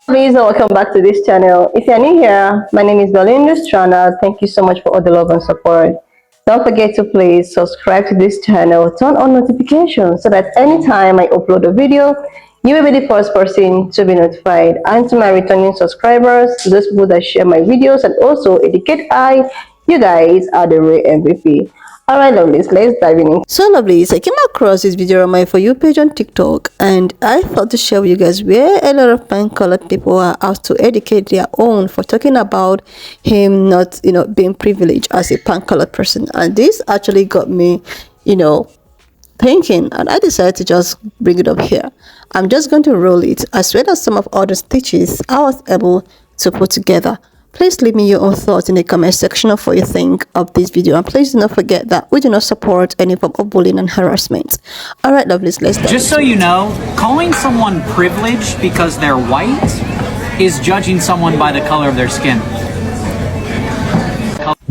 Please and welcome back to this channel. If you're new here, my name is Belinda Strana. Thank you so much for all the love and support. Don't forget to please subscribe to this channel, turn on notifications so that anytime I upload a video, you will be the first person to be notified. And to my returning subscribers, to those people that share my videos and also educate I, you guys are the real MVP. Alright lovelies, let's dive in. So lovelies, I came across this video on my For You page on TikTok and I thought to share with you guys where a lot of pan-colored people are out to educate their own for talking about him not, being privileged as a pan-colored person. And this actually got me, thinking, and I decided to just bring it up here. I'm just going to roll it as well as some of other stitches I was able to put together. Please leave me your own thoughts in the comment section of what you think of this video, and please do not forget that we do not support any form of bullying and harassment. Alright lovelies, let's start. Just so you know, calling someone privileged because they're white is judging someone by the color of their skin.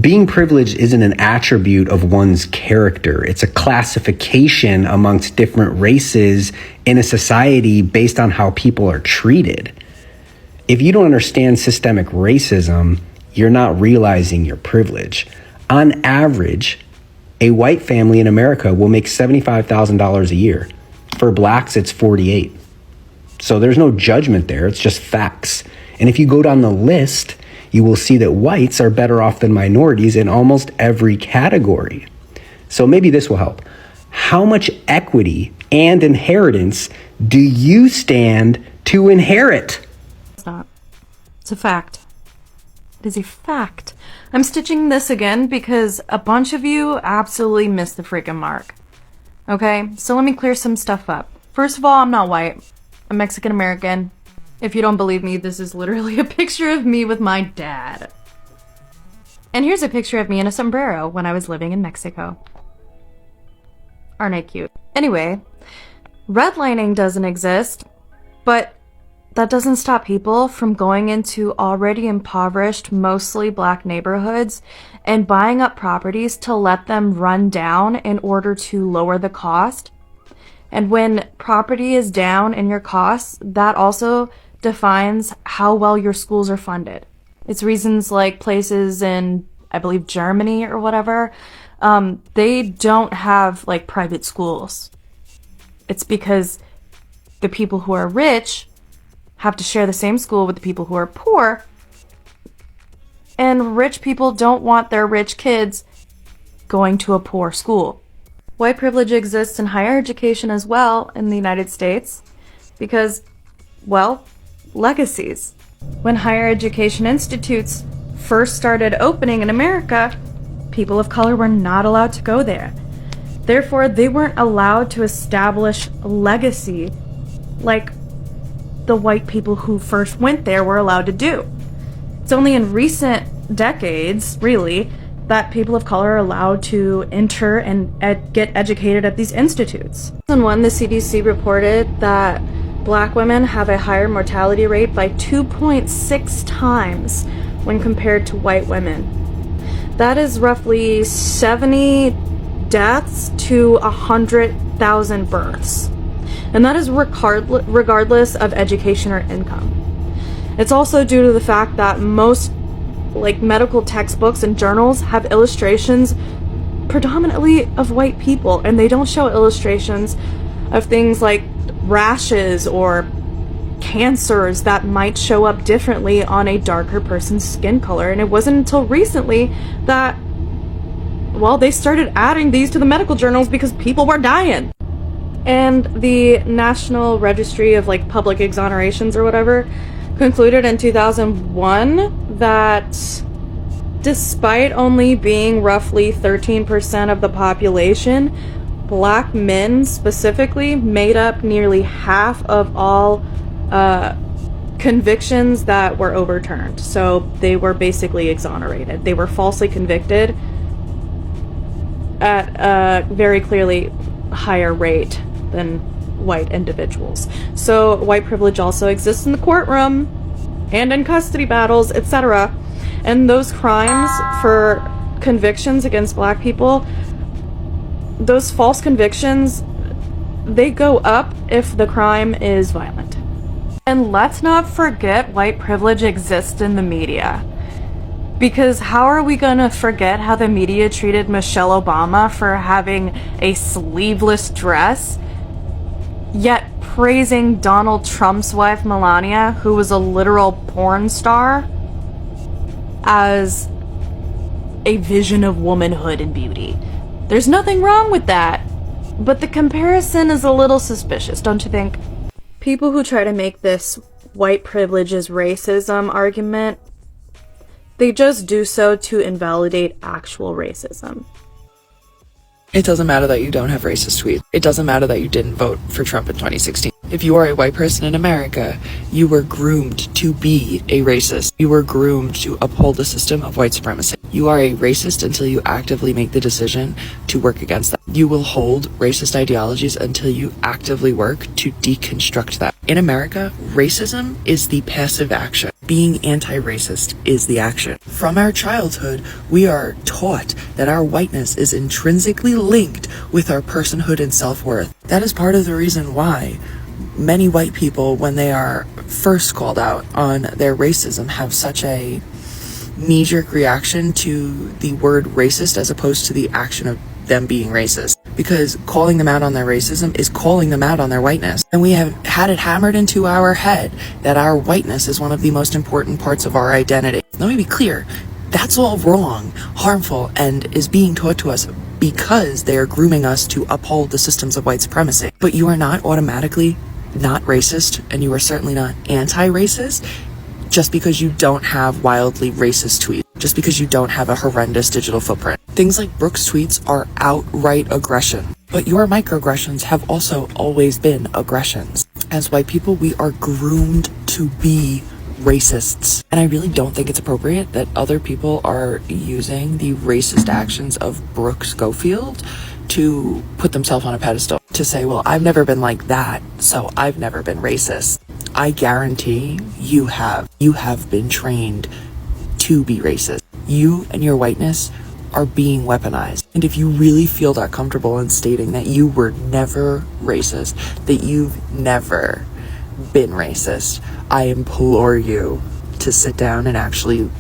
Being privileged isn't an attribute of one's character. It's a classification amongst different races in a society based on how people are treated. If you don't understand systemic racism, you're not realizing your privilege. On average, a white family in America will make $75,000 a year. For blacks, it's 48. So there's no judgment there. It's just facts. And if you go down the list, you will see that whites are better off than minorities in almost every category. So maybe this will help. How much equity and inheritance do you stand to inherit? It's not. It's a fact. It is a fact. I'm stitching this again because a bunch of you absolutely missed the freaking mark. Okay, so let me clear some stuff up. First of all, I'm not white. I'm Mexican American. If you don't believe me, this is literally a picture of me with my dad. And here's a picture of me in a sombrero when I was living in Mexico. Aren't I cute? Anyway, redlining doesn't exist, but that doesn't stop people from going into already impoverished, mostly black neighborhoods and buying up properties to let them run down in order to lower the cost. And when property is down in your costs, that also defines how well your schools are funded. It's reasons like places in, I believe, Germany or whatever, they don't have like private schools. It's because the people who are rich have to share the same school with the people who are poor, and rich people don't want their rich kids going to a poor school. White privilege exists in higher education as well in the United States because, well, legacies. When higher education institutes first started opening in America, people of color were not allowed to go there. Therefore, they weren't allowed to establish a legacy like the white people who first went there were allowed to do. It's only in recent decades, really, that people of color are allowed to enter and get educated at these institutes. In 2001, the CDC reported that black women have a higher mortality rate by 2.6 times when compared to white women. That is roughly 70 deaths to 100,000 births. And that is regardless of education or income. It's also due to the fact that most medical textbooks and journals have illustrations predominantly of white people, and they don't show illustrations of things like rashes or cancers that might show up differently on a darker person's skin color. And it wasn't until recently that, well, they started adding these to the medical journals because people were dying. And the National Registry of Public Exonerations or whatever concluded in 2001 that despite only being roughly 13% of the population, black men specifically made up nearly half of all convictions that were overturned. So they were basically exonerated. They were falsely convicted at a very clearly higher rate than white individuals. So white privilege also exists in the courtroom and in custody battles, etc. And those crimes for convictions against black people, those false convictions, they go up if the crime is violent. And let's not forget white privilege exists in the media. Because how are we gonna forget how the media treated Michelle Obama for having a sleeveless dress, yet praising Donald Trump's wife Melania, who was a literal porn star, as a vision of womanhood and beauty? There's nothing wrong with that, but the comparison is a little suspicious, don't you think? People who try to make this white privilege is racism argument, they just do so to invalidate actual racism. It doesn't matter that you don't have racist tweets. It doesn't matter that you didn't vote for Trump in 2016. If you are a white person in America, you were groomed to be a racist. You were groomed to uphold the system of white supremacy. You are a racist until you actively make the decision to work against that. You will hold racist ideologies until you actively work to deconstruct that. In America, racism is the passive action. Being anti-racist is the action. From our childhood, we are taught that our whiteness is intrinsically linked with our personhood and self-worth. That is part of the reason why many white people, when they are first called out on their racism, have such a knee-jerk reaction to the word racist as opposed to the action of them being racist. Because calling them out on their racism is calling them out on their whiteness. And we have had it hammered into our head that our whiteness is one of the most important parts of our identity. Let me be clear, that's all wrong, harmful, and is being taught to us because they are grooming us to uphold the systems of white supremacy. But you are not automatically not racist, and you are certainly not anti-racist just because you don't have wildly racist tweets, just because you don't have a horrendous digital footprint. Things like Brooke's tweets are outright aggression, but your microaggressions have also always been aggressions. As white people, we are groomed to be racists, and I really don't think it's appropriate that other people are using the racist actions of Brooke Schofield to put themselves on a pedestal, to say, well, I've never been like that, so I've never been racist. I guarantee you have been trained to be racist. You and your whiteness are being weaponized. And if you really feel that comfortable in stating that you were never racist, that you've never been racist, I implore you to sit down and actually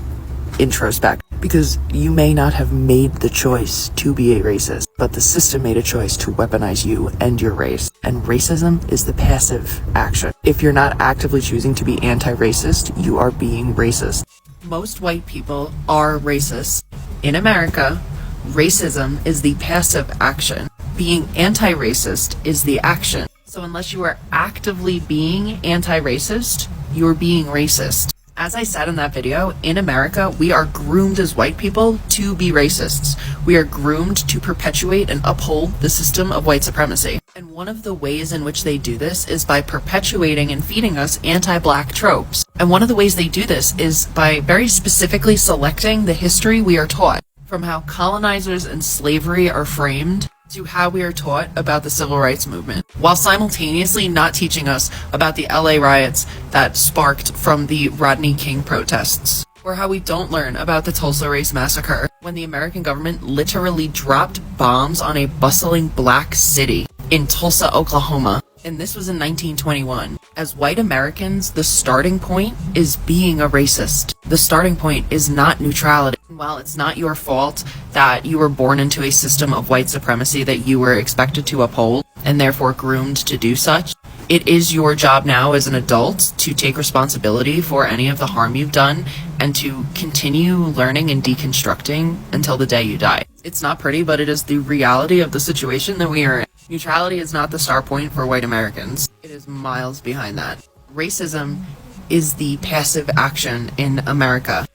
introspect, because you may not have made the choice to be a racist, but the system made a choice to weaponize you and your race. And racism is the passive action. If you're not actively choosing to be anti-racist, you are being racist. Most white people are racist. In America, racism is the passive action. Being anti-racist is the action. So unless you are actively being anti-racist, you're being racist. As I said in that video, in America, we are groomed as white people to be racists. We are groomed to perpetuate and uphold the system of white supremacy. And one of the ways in which they do this is by perpetuating and feeding us anti-black tropes. And one of the ways they do this is by very specifically selecting the history we are taught, from how colonizers and slavery are framed to how we are taught about the civil rights movement, while simultaneously not teaching us about the LA riots that sparked from the Rodney King protests, or how we don't learn about the Tulsa Race Massacre, when the American government literally dropped bombs on a bustling black city in Tulsa, Oklahoma. And this was in 1921. As white Americans, the starting point is being a racist. The starting point is not neutrality. While it's not your fault that you were born into a system of white supremacy that you were expected to uphold, and therefore groomed to do such, it is your job now as an adult to take responsibility for any of the harm you've done and to continue learning and deconstructing until the day you die. It's not pretty, but it is the reality of the situation that we are in. Neutrality is not the start point for white Americans. It is miles behind that. Racism is the passive action in America.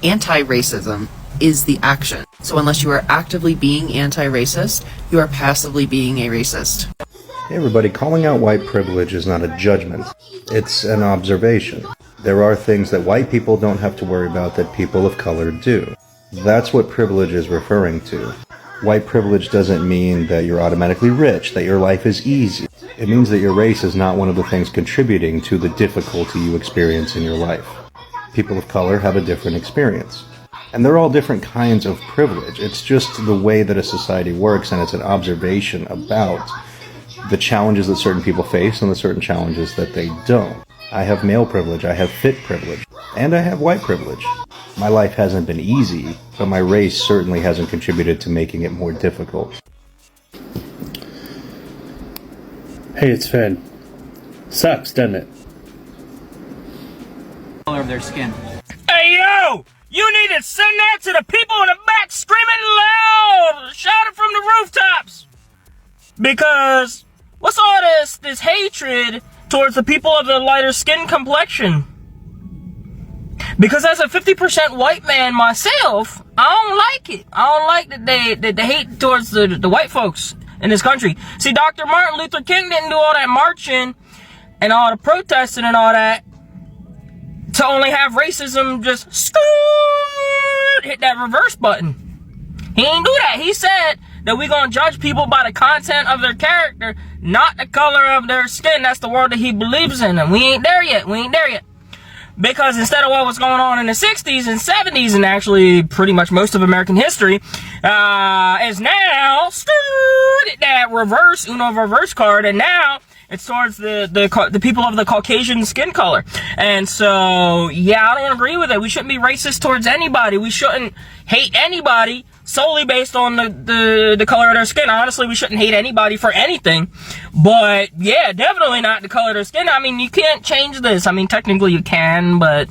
Anti-racism is the action. So unless you are actively being anti-racist, you are passively being a racist. Hey everybody, calling out white privilege is not a judgment. It's an observation. There are things that white people don't have to worry about that people of color do. That's what privilege is referring to. White privilege doesn't mean that you're automatically rich, that your life is easy. It means that your race is not one of the things contributing to the difficulty you experience in your life. People of color have a different experience. And they're all different kinds of privilege. It's just the way that a society works, and it's an observation about the challenges that certain people face and the certain challenges that they don't. I have male privilege, I have fit privilege, and I have white privilege. My life hasn't been easy, but my race certainly hasn't contributed to making it more difficult. Hey, it's Finn. Sucks, doesn't it? Color of their skin. Hey, yo! You need to send that to the people in the back screaming loud! Shout it from the rooftops! Because what's all this hatred towards the people of the lighter skin complexion? Because as a 50% white man myself, I don't like it. I don't like the hate towards the white folks in this country. See, Dr. Martin Luther King didn't do all that marching and all the protesting and all that to only have racism just hit that reverse button. He didn't do that. He said that we're going to judge people by the content of their character, not the color of their skin. That's the world that he believes in. And we ain't there yet. We ain't there yet. Because instead of what was going on in the 60s and 70s, and actually pretty much most of American history, is now that reverse card, and now it's towards the people of the Caucasian skin color. And so, yeah, I don't agree with it. We shouldn't be racist towards anybody. We shouldn't hate anybody solely based on the color of their skin. Honestly, we shouldn't hate anybody for anything. But yeah, definitely not the color of their skin. I mean, you can't change this. I mean, technically you can, but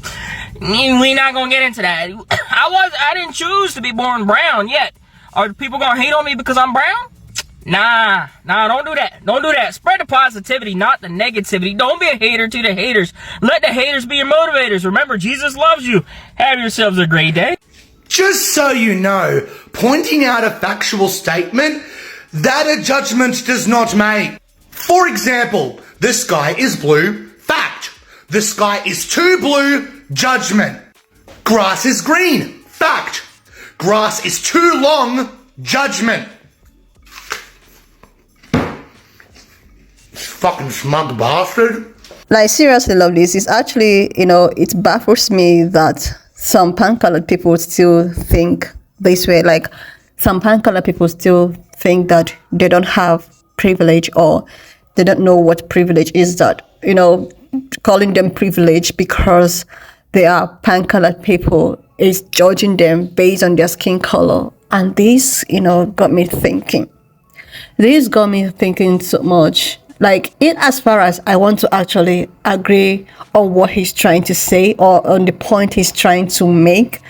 we're not gonna get into that. I didn't choose to be born brown yet. Are people gonna hate on me because I'm brown? Nah, don't do that. Don't do that. Spread the positivity, not the negativity. Don't be a hater to the haters. Let the haters be your motivators. Remember, Jesus loves you. Have yourselves a great day. Just so you know, pointing out a factual statement, that a judgment does not make. For example, the sky is blue, fact. The sky is too blue, judgment. Grass is green, fact. Grass is too long, judgment. Fucking smug bastard. Like, seriously, love this. It's actually, it baffles me that some pan-colored people still think this way. Like, some pan-colored people still think that they don't have privilege, or they don't know what privilege is. That, calling them privileged because they are pan-colored people is judging them based on their skin color. And this, got me thinking. This got me thinking so much. Like, in as far as I want to actually agree on what he's trying to say or on the point he's trying to make,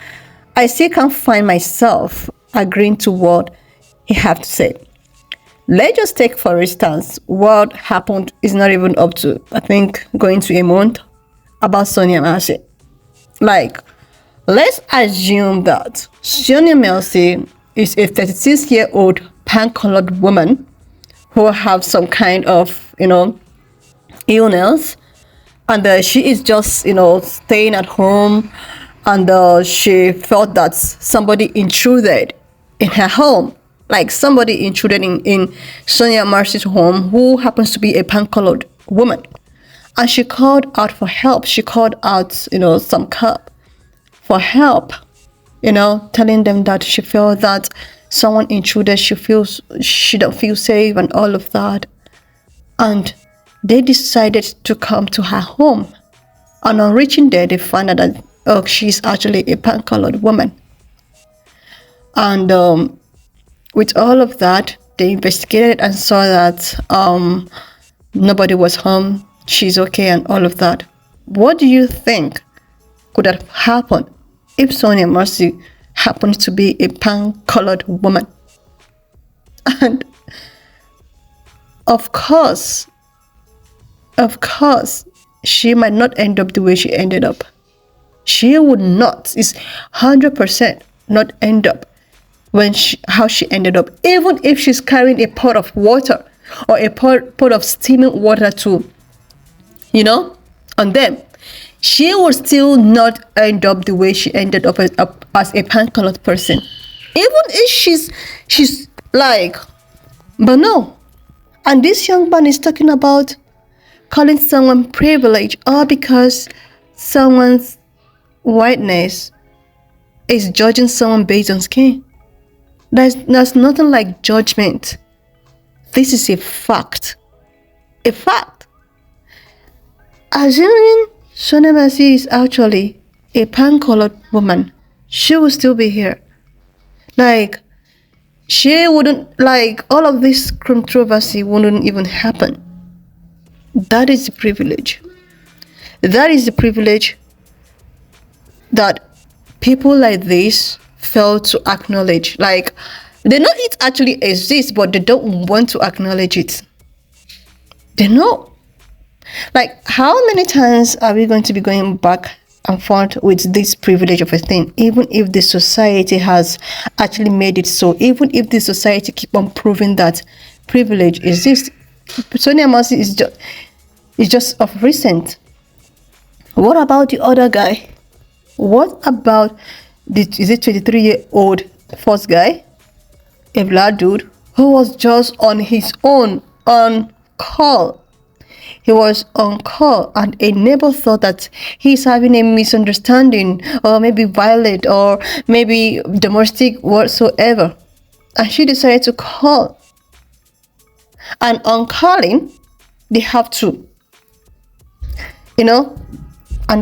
I still can't find myself agreeing to what he have to say. Let's just take, for instance, what happened is not even up to, I think, going to a month about Sonia Mercy. Like, let's assume that Sonia Mercy is a 36-year-old pan-colored woman who have some kind of, illness, and she is just, staying at home, and she felt that somebody intruded in her home. Like, somebody intruded in Sonia Mercy's home, who happens to be a pan-colored woman. And she called out for help. She called out, some cop for help, telling them that she felt that someone intruded, she don't feel safe and all of that. And they decided to come to her home. And on reaching there, they found out that, she's actually a pan-colored woman. And with all of that, they investigated and saw that nobody was home, she's okay and all of that. What do you think could have happened if Sonia Mercy happened to be a pan-colored woman? And of course, she might not end up the way she ended up. She would not, is 100% not end up how she ended up. Even if she's carrying a pot of water or a pot of steaming water to, on them, she will still not end up the way she ended up as a pan-colored person. Even if she's like, but no. And this young man is talking about calling someone privileged, all because someone's whiteness is judging someone based on skin. There's nothing like judgment. This is a fact. A fact. assuming Sonia Mercy is actually a pan-colored woman, she will still be here. Like, she wouldn't, like, all of this controversy wouldn't even happen. That is the privilege. That is the privilege that people like this fail to acknowledge. Like, they know it actually exists, but they don't want to acknowledge it. They know. Like, how many times are we going to be going back and forth with this privilege of a thing, even if the society has actually made it so, even if the society keep on proving that privilege exists? Sonia Mercy is just of recent. What about the other guy? What about is it 23-year-old first guy, a black dude who was just on his own on call? He was on call and a neighbor thought that he's having a misunderstanding or maybe violent or maybe domestic whatsoever. And she decided to call. And on calling, they have to, and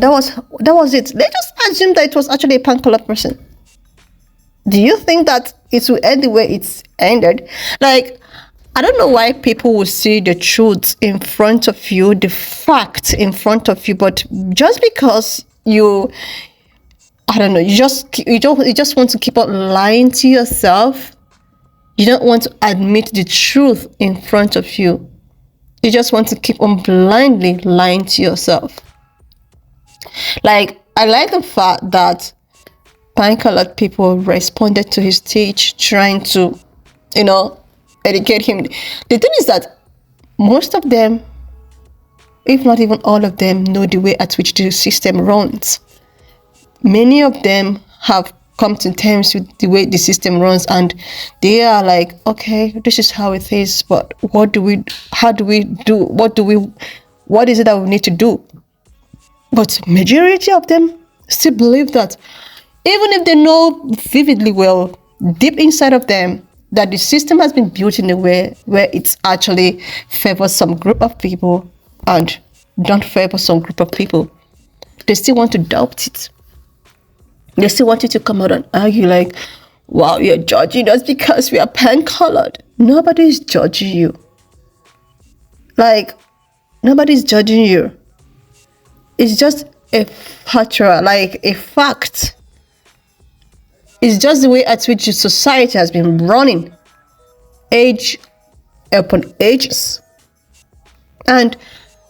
that was it. They just assumed that it was actually a pan-colored person. Do you think that it will end the way it's ended? Like, I don't know why people will see the truth in front of you, the fact in front of you, but just because you just want to keep on lying to yourself. You don't want to admit the truth in front of you. You just want to keep on blindly lying to yourself. Like, I like the fact that pan-colored people responded to his speech, trying to, educate him. The thing is that most of them, if not even all of them, know the way at which the system runs. Many of them have come to terms with the way the system runs, and they are like, okay, this is how it is, but what is it that we need to do? But majority of them still believe that, even if they know vividly well, deep inside of them, that the system has been built in a way where it's actually favors some group of people and don't favor some group of people, they still want to doubt it. They still want you to come out and argue like, wow, you're judging us because we are pan-colored. Nobody's judging you. Like, nobody's judging you. It's just a factual, like a fact. It's just the way at which society has been running, age upon ages. And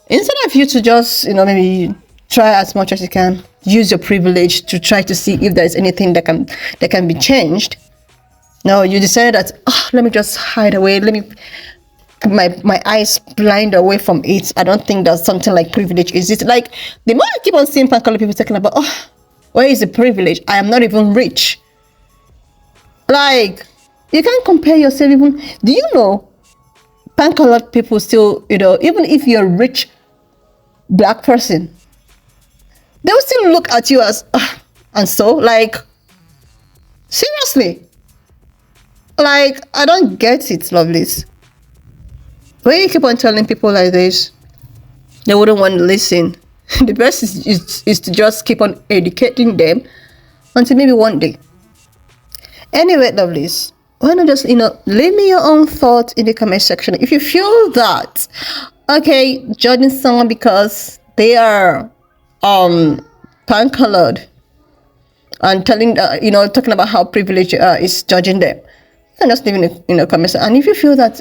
instead of you to just, maybe try as much as you can, use your privilege to try to see if there's anything that can be changed. No, you decided that, let me just hide away. Let me my eyes blind away from it. I don't think that something like privilege exists. Like, the more I keep on seeing pan-colored people talking about, where is the privilege? I am not even rich. Like, you can't compare yourself even. Do you know pan-colored people still, even if you're a rich black person, they will still look at you as, and so, like, seriously. Like, I don't get it, lovelies. When you keep on telling people like this, they wouldn't want to listen. The best is to just keep on educating them until maybe one day. Anyway, lovelies, why not just, leave me your own thoughts in the comment section. If you feel that, okay, judging someone because they are pan-colored and talking about how privilege is judging them, you can just leave in the comments. And if you feel that,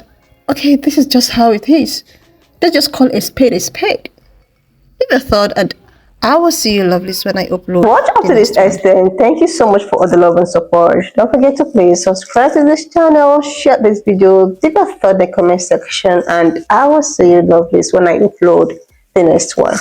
okay, this is just how it is, let's just call a spade a spade. Leave a thought, and I will see you, lovelies, when I upload. Watch up to this extent. Thank you so much for all the love and support. Don't forget to please subscribe to this channel, share this video, leave a thought in the comment section, and I will see you, lovelies, when I upload the next one.